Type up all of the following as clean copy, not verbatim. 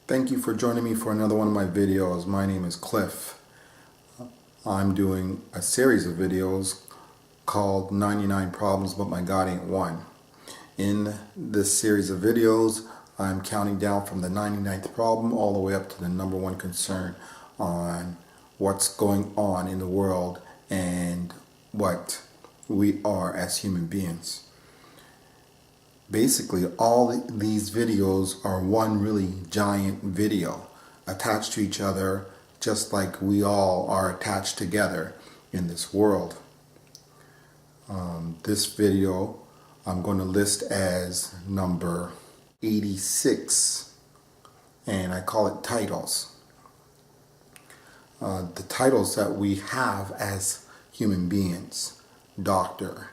Thank you for joining me for another one of my videos. My name is Cliff. I'm doing a series of videos called 99 Problems But My God Ain't One. In this series of videos, I'm counting down from the 99th problem all the way up to the number one concern on what's going on in the world and what we are as human beings. Basically, all these videos are one really giant video attached to each other, just like we all are attached together in this world. This video I'm going to list as number 86, and I call it titles. The titles that we have as human beings: doctor,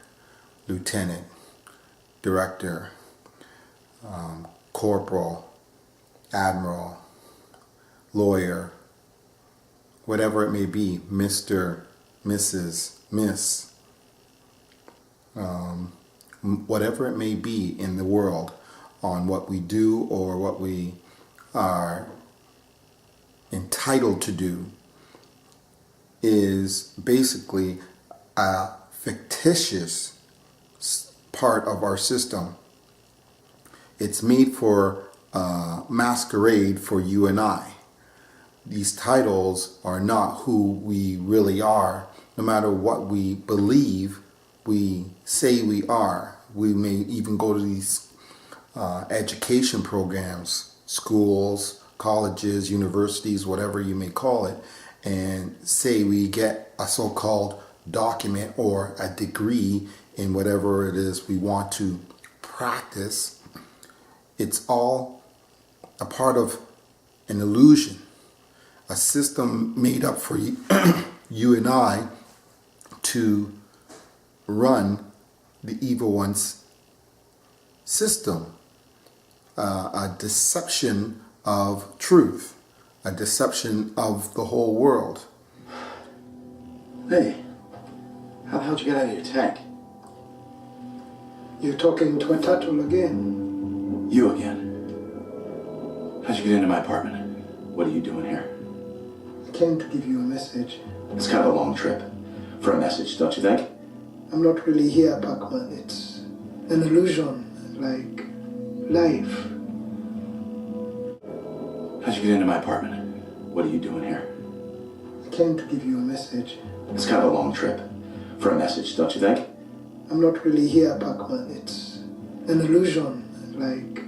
lieutenant, director, corporal, admiral, lawyer, whatever it may be, Mr., Mrs., Miss, whatever it may be in the world on what we do or what we are entitled to do is basically a fictitious part of our system. It's made for masquerade for you and I. These titles are not who we really are, no matter what we believe we say we are. We may even go to these education programs, schools, colleges, universities, whatever you may call it, and say we get a so-called document or a degree in whatever it is we want to practice. It's all a part of an illusion, a system made up for you, you and I to run the evil one's system, a deception of truth, a deception of the whole world. Hey, how the hell did you get out of your tank? You're talking to a turtle again. You again? How'd you get into my apartment? What are you doing here? I came to give you a message. It's kind of a long trip for a message, don't you think? I'm not really here, Pac-Man. It's an illusion, like life. How'd you get into my apartment? What are you doing here? I came to give you a message. It's kind of a long trip for a message, don't you think? I'm not really here, Pac-Man. It's an illusion, like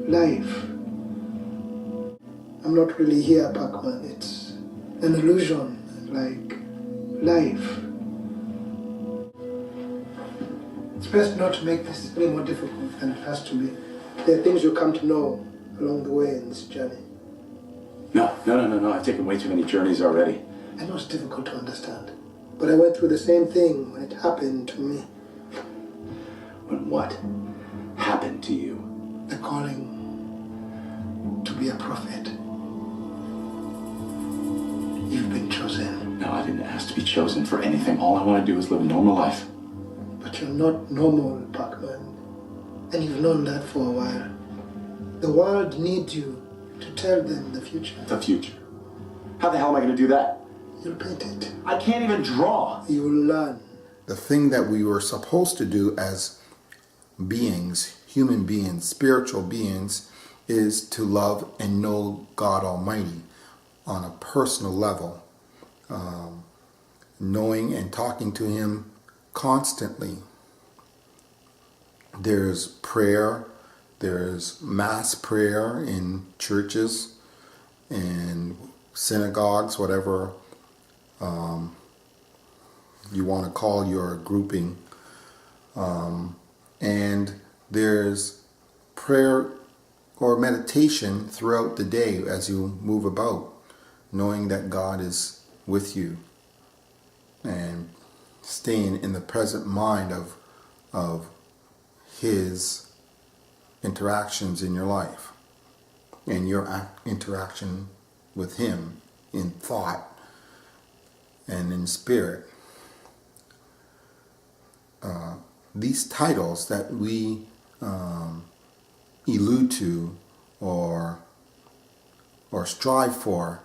life. I'm not really here, Pac-Man. It's an illusion, like life. It's best not to make this any more difficult than it has to be. There are things you'll come to know along the way in this journey. No. I've taken way too many journeys already. I know it's difficult to understand, but I went through the same thing when it happened to me. When what happened to you? The calling to be a prophet. You've been chosen. No, I didn't ask to be chosen for anything. All I want to do is live a normal life. But you're not normal, Pac-Man. And you've known that for a while. The world needs you to tell them the future. The future? How the hell am I going to do that? You'll paint it. I can't even draw. You'll learn. The thing that we were supposed to do as beings, human beings, spiritual beings, is to love and know God Almighty on a personal level, knowing and talking to Him constantly. There's prayer, there's mass prayer in churches and synagogues, whatever you want to call your grouping. And there's prayer or meditation throughout the day as you move about, knowing that God is with you and staying in the present mind of His interactions in your life and your interaction with Him in thought and in spirit. These titles that we allude to or or strive for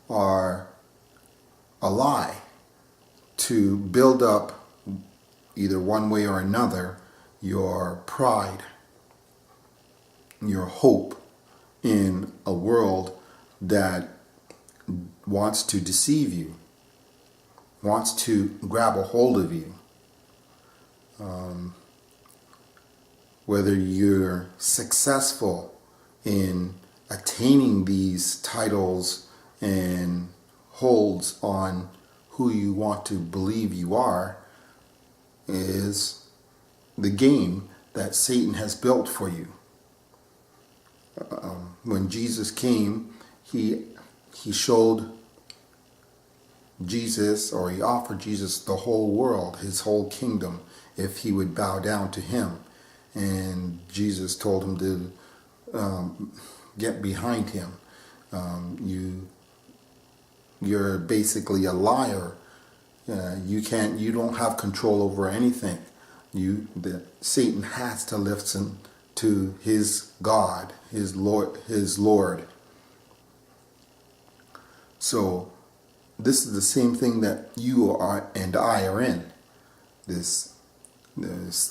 are a lie to build up, either one way or another, your pride, your hope in a world that wants to deceive you, wants to grab a hold of you. Whether you're successful in attaining these titles and holds on who you want to believe you are is the game that Satan has built for you. When Jesus came, he showed Jesus, or he offered Jesus the whole world, his whole kingdom, if he would bow down to him. And Jesus told him to get behind him. You're basically a liar. You don't have control over anything. Satan has to listen to his God, his Lord. So this is the same thing that you are and I are in. This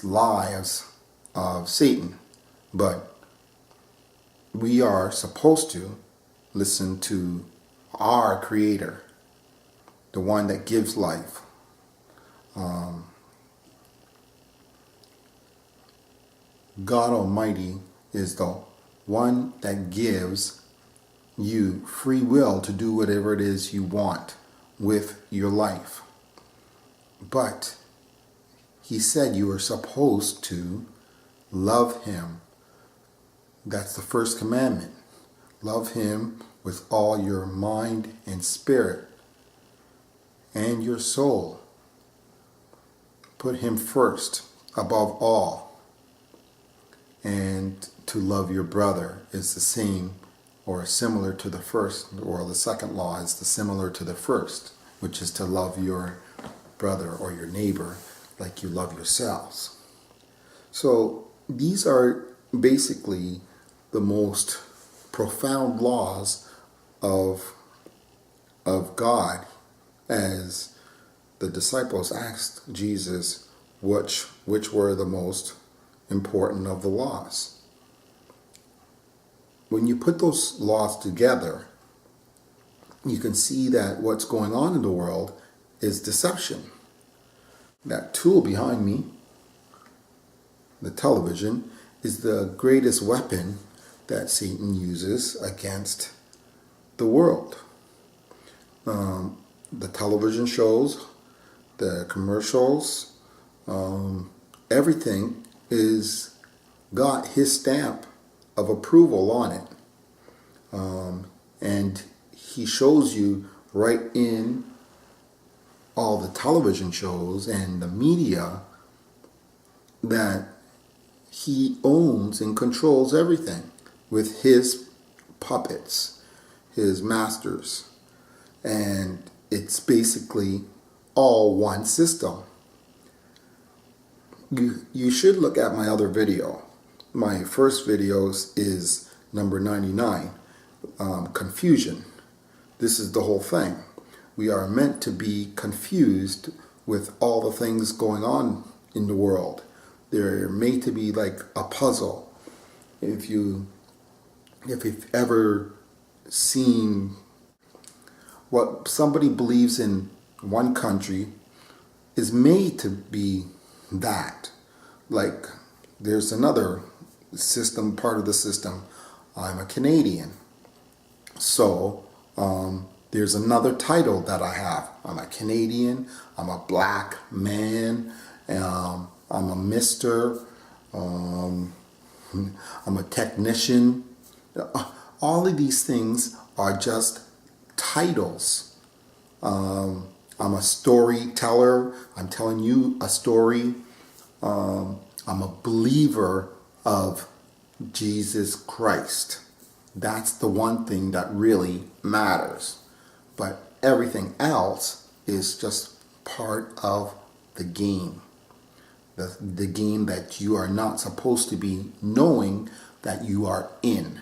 lies of Satan. But we are supposed to listen to our Creator, the one that gives life. God Almighty is the one that gives you free will to do whatever it is you want with your life. But he said you are supposed to love him. That's the first commandment. Love him with all your mind and spirit and your soul. Put him first above all. And to love your brother is the same or similar to the first, or the second law is similar to the first, which is to love your brother or your neighbor like you love yourselves. So these are basically the most profound laws of God, as the disciples asked Jesus which were the most important of the laws. When you put those laws together, you can see that what's going on in the world is deception. That tool behind me, the television, is the greatest weapon that Satan uses against the world. The television shows, the commercials, everything is got his stamp of approval on it. And he shows you right in all the television shows and the media that he owns and controls everything with his puppets, his masters. And it's basically all one system. You should look at my other video. My first video is number 99, confusion. This is the whole thing. We are meant to be confused with all the things going on in the world. They're made to be like a puzzle. If you've ever seen what somebody believes in one country is made to be that. Like there's another system, part of the system. I'm a Canadian. So there's another title that I have. I'm a Canadian. I'm a black man. I'm a mister. I'm a technician. All of these things are just titles. I'm a storyteller. I'm telling you a story. I'm a believer of Jesus Christ. That's the one thing that really matters. But everything else is just part of the game. The game that you are not supposed to be knowing that you are in.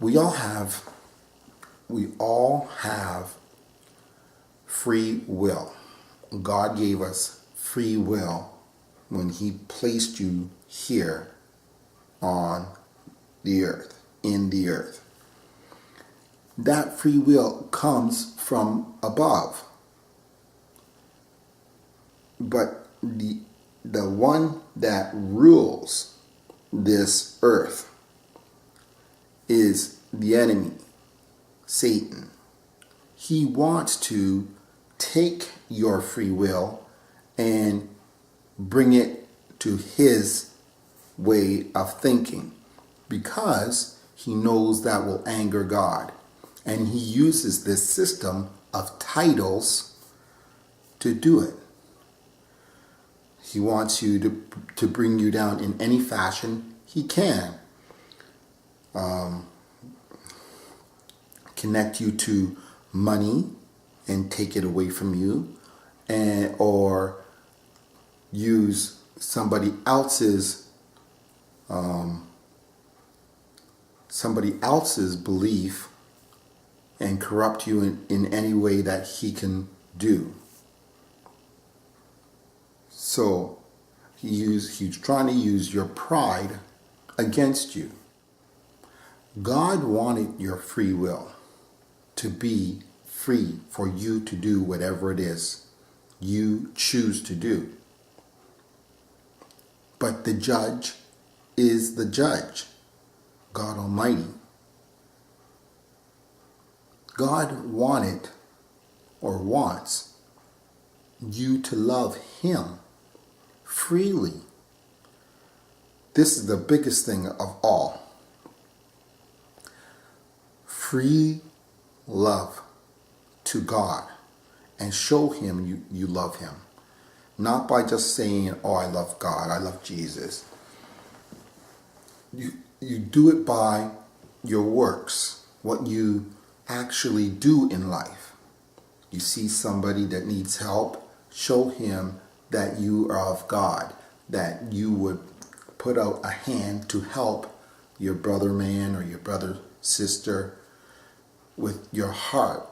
we all have free will. God gave us free will when He placed you here on the earth, in the earth. That free will comes from above. But the one that rules this earth is the enemy, Satan. He wants to take your free will and bring it to his way of thinking, because he knows that will anger God. And he uses this system of titles to do it. He wants you to bring you down in any fashion he can. Connect you to money and take it away from you, or use somebody else's belief and corrupt you in any way that he can do. So he's trying to use your pride against you. God wanted your free will to be free for you to do whatever it is you choose to do. But the judge is the judge, God Almighty. God wanted or wants you to love Him freely. This is the biggest thing of all. Free love to God, and show Him you love Him. Not by just saying, oh, I love God, I love Jesus. You do it by your works, what you actually do in life. You see somebody that needs help, show him that you are of God, that you would put out a hand to help your brother man or your brother sister with your heart,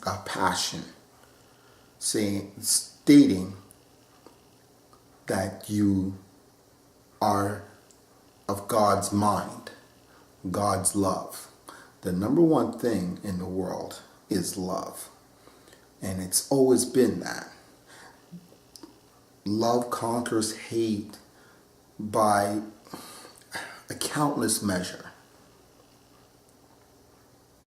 a passion, stating that you are of God's mind, God's love. The number one thing in the world is love. And it's always been that. Love conquers hate by a countless measure.